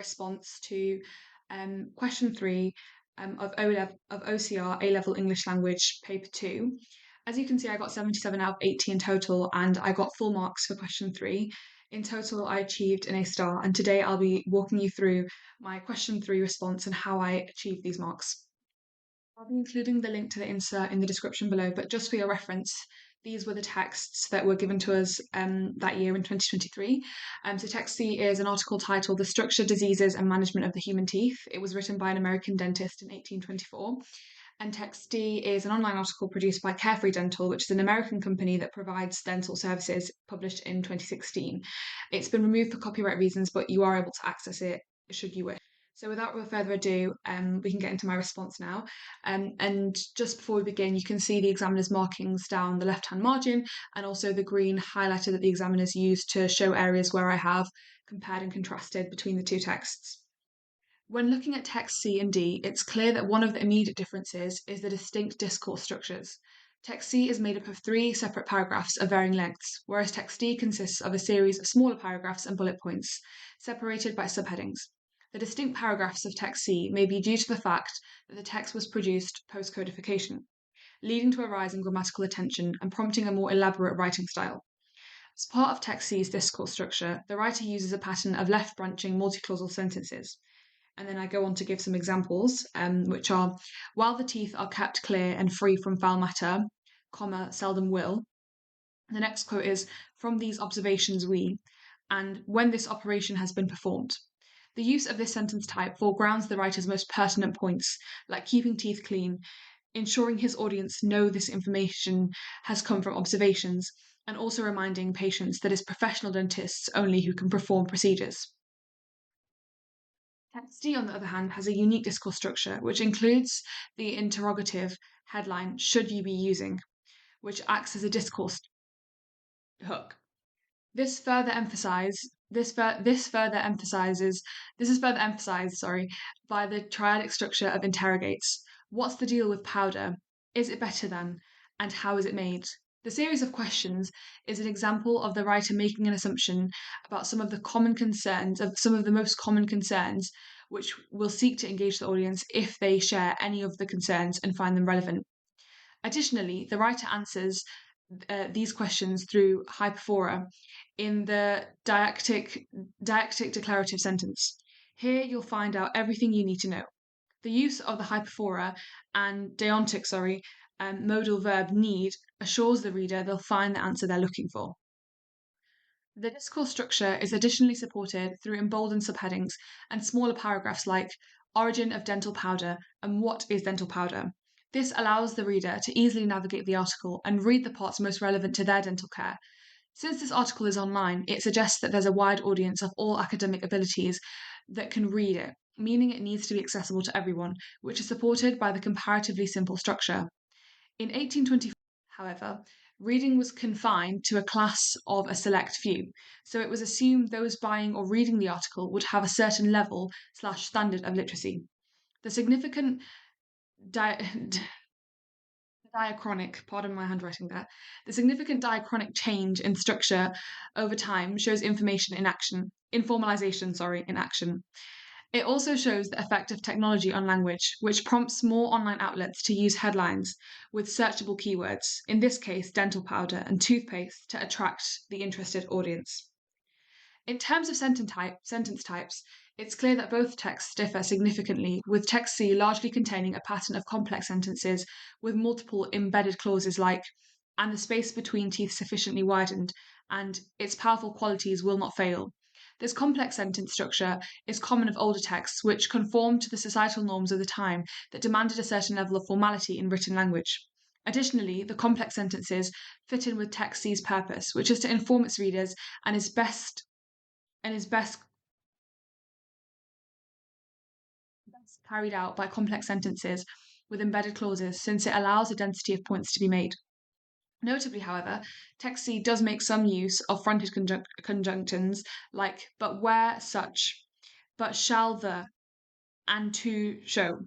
response to question 3 of OCR A-level English language paper 2. As you can see, I got 77 out of 80 in total, and I got full marks for question 3. In total, I achieved an A star, and today I'll be walking you through my question 3 response and how I achieved these marks. I'll be including the link to the insert in the description below, but just for your reference, these were the texts that were given to us that year in 2023. So text C is an article titled The Structure, Diseases and Management of the Human Teeth. It was written by an American dentist in 1824. And text D is an online article produced by Carefree Dental, which is an American company that provides dental services, published in 2016. It's been removed for copyright reasons, but you are able to access it should you wish. So without further ado, we can get into my response now. And just before we begin, you can see the examiner's markings down the left-hand margin, and also the green highlighter that the examiners used to show areas where I have compared and contrasted between the two texts. When looking at text C and D, it's clear that one of the immediate differences is the distinct discourse structures. Text C is made up of 3 separate paragraphs of varying lengths, whereas text D consists of a series of smaller paragraphs and bullet points, separated by subheadings. The distinct paragraphs of text C may be due to the fact that the text was produced post-codification, leading to a rise in grammatical attention and prompting a more elaborate writing style. As part of text C's discourse structure, the writer uses a pattern of left-branching multi-clausal sentences. And then I go on to give some examples, which are, while the teeth are kept clear and free from foul matter, comma, seldom will. The next quote is, from these observations we, and when this operation has been performed. The use of this sentence type foregrounds the writer's most pertinent points, like keeping teeth clean, ensuring his audience know this information has come from observations, and also reminding patients that it's professional dentists only who can perform procedures. Text D, on the other hand, has a unique discourse structure, which includes the interrogative headline, should you be using, which acts as a discourse hook. This is further emphasized by the triadic structure of interrogates. What's the deal with powder? Is it better than? And how is it made? The series of questions is an example of the writer making an assumption about some of the most common concerns, which will seek to engage the audience if they share any of the concerns and find them relevant. Additionally, the writer answers these questions through hyperphora in the didactic declarative sentence. Here you'll find out everything you need to know. The use of the hyperphora and deontic, modal verb need assures the reader they'll find the answer they're looking for. The discourse structure is additionally supported through emboldened subheadings and smaller paragraphs like origin of dental powder and what is dental powder. This allows the reader to easily navigate the article and read the parts most relevant to their dental care. Since this article is online, it suggests that there's a wide audience of all academic abilities that can read it, meaning it needs to be accessible to everyone, which is supported by the comparatively simple structure. In 1824, however, reading was confined to a class of a select few, so it was assumed those buying or reading the article would have a certain level/standard of literacy. The significant diachronic change in structure over time shows information in action. Informalization, in action. It also shows the effect of technology on language, which prompts more online outlets to use headlines with searchable keywords, in this case dental powder and toothpaste, to attract the interested audience. In terms of sentence types, it's clear that both texts differ significantly, with text C largely containing a pattern of complex sentences with multiple embedded clauses like, and the space between teeth sufficiently widened, and its powerful qualities will not fail. This complex sentence structure is common of older texts, which conformed to the societal norms of the time that demanded a certain level of formality in written language. Additionally, the complex sentences fit in with text C's purpose, which is to inform its readers and is best carried out by complex sentences with embedded clauses, since it allows a density of points to be made. Notably, however, text C does make some use of fronted conjunctions like but where such, but shall the, and to show.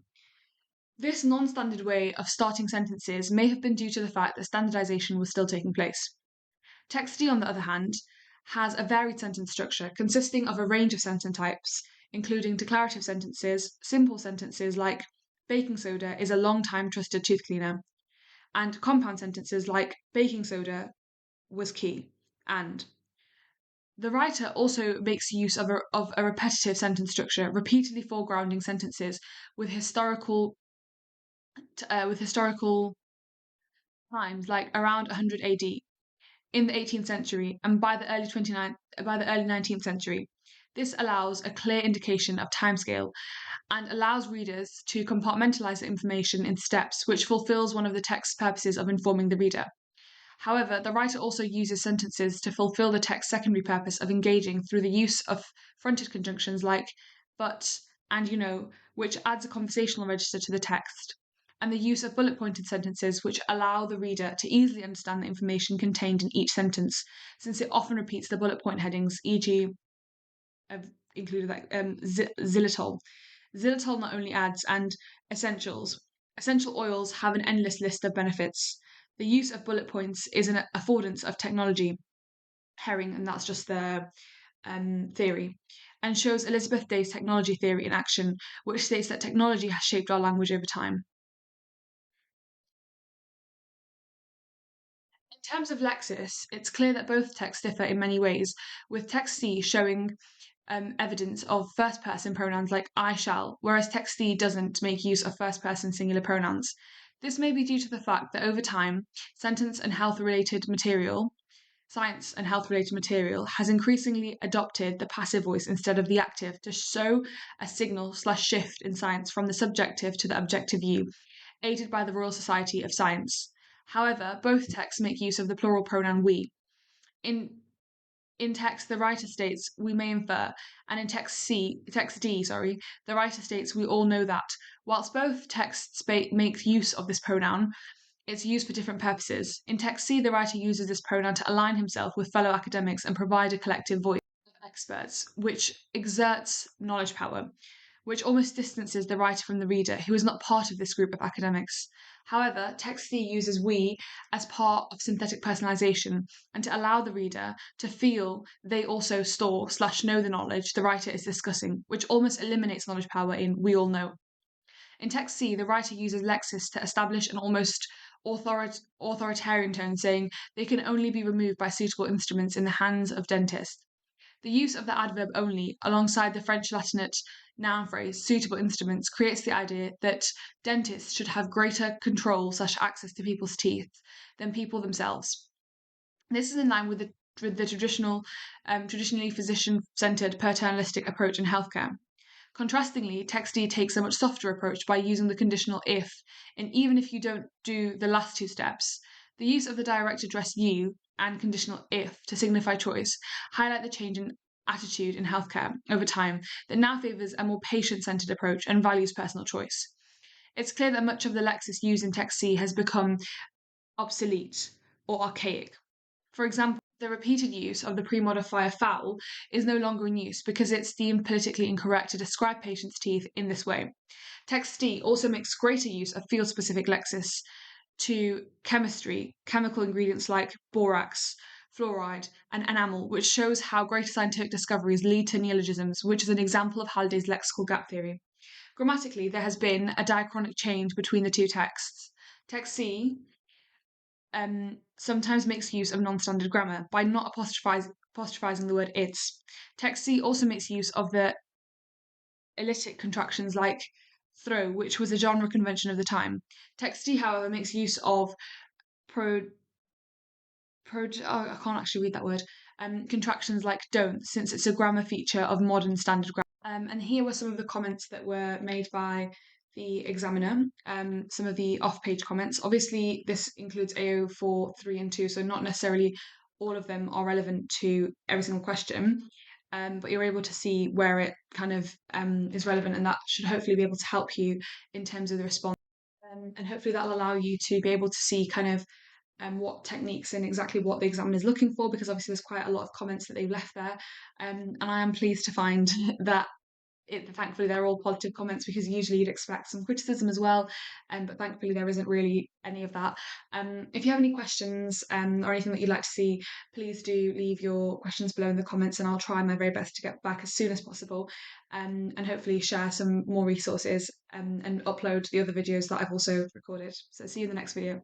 This non-standard way of starting sentences may have been due to the fact that standardization was still taking place. Text D, on the other hand, has a varied sentence structure consisting of a range of sentence types, including declarative sentences, simple sentences like baking soda is a long-time trusted tooth cleaner, and compound sentences like baking soda was key. And the writer also makes use of a repetitive sentence structure, repeatedly foregrounding sentences with historical times, like around 100 AD, in the 18th century, and by the early 19th century. This allows a clear indication of timescale and allows readers to compartmentalize the information in steps, which fulfills one of the text's purposes of informing the reader. However, the writer also uses sentences to fulfill the text's secondary purpose of engaging through the use of fronted conjunctions like but and which adds a conversational register to the text, and the use of bullet pointed sentences, which allow the reader to easily understand the information contained in each sentence, since it often repeats the bullet point headings, e.g., I've included xylitol. Xylitol not only adds and essentials. Essential oils have an endless list of benefits. The use of bullet points is an affordance of technology, Herring, and that's just their theory, and shows Elizabeth Day's technology theory in action, which states that technology has shaped our language over time. In terms of Lexis, it's clear that both texts differ in many ways, with text C showing evidence of first person pronouns like I shall, whereas text D doesn't make use of first person singular pronouns. This may be due to the fact that over time, science and health related material has increasingly adopted the passive voice instead of the active to show a signal/shift in science from the subjective to the objective view, aided by the Royal Society of Science. However, both texts make use of the plural pronoun we. In text, the writer states we may infer, and in text D, the writer states we all know that. Whilst both texts make use of this pronoun, it's used for different purposes. In text C, the writer uses this pronoun to align himself with fellow academics and provide a collective voice of experts, which exerts knowledge power, which almost distances the writer from the reader, who is not part of this group of academics. However, text C uses we as part of synthetic personalization and to allow the reader to feel they also store/know the knowledge the writer is discussing, which almost eliminates knowledge power in we all know. In text C, the writer uses Lexis to establish an almost authoritarian tone, saying they can only be removed by suitable instruments in the hands of dentists. The use of the adverb only, alongside the French Latinate noun phrase suitable instruments, creates the idea that dentists should have greater control/access to people's teeth than people themselves. This is in line with the traditionally physician-centered paternalistic approach in healthcare. Contrastingly, text D takes a much softer approach by using the conditional if, and even if you don't do the last two steps. The use of the direct address you and conditional if to signify choice highlight the change in attitude in healthcare over time that now favours a more patient-centered approach and values personal choice. It's clear that much of the lexis used in text C has become obsolete or archaic. For example, the repeated use of the pre-modifier foul is no longer in use because it's deemed politically incorrect to describe patients' teeth in this way. Text D also makes greater use of field-specific lexis to chemistry, chemical ingredients like borax, fluoride, and enamel, which shows how greater scientific discoveries lead to neologisms, which is an example of Halliday's lexical gap theory. Grammatically, there has been a diachronic change between the two texts. Text C sometimes makes use of non-standard grammar by not apostrophizing the word its. Text C also makes use of the elliptic contractions like throw, which was a genre convention of the time. Text D, however, makes use of I can't actually read that word, contractions like don't, since it's a grammar feature of modern standard grammar. And here were some of the comments that were made by the examiner, some of the off-page comments. Obviously, this includes AO 4, 3, and 2, so not necessarily all of them are relevant to every single question, but you're able to see where it kind of is relevant, and that should hopefully be able to help you in terms of the response. And hopefully that'll allow you to be able to see kind of what techniques and exactly what the examiner is looking for, because obviously there's quite a lot of comments that they've left there. And I am pleased to find that thankfully they're all positive comments, because usually you'd expect some criticism as well, but thankfully there isn't really any of that. If you have any questions or anything that you'd like to see, please do leave your questions below in the comments, and I'll try my very best to get back as soon as possible, and hopefully share some more resources and upload the other videos that I've also recorded. So see you in the next video.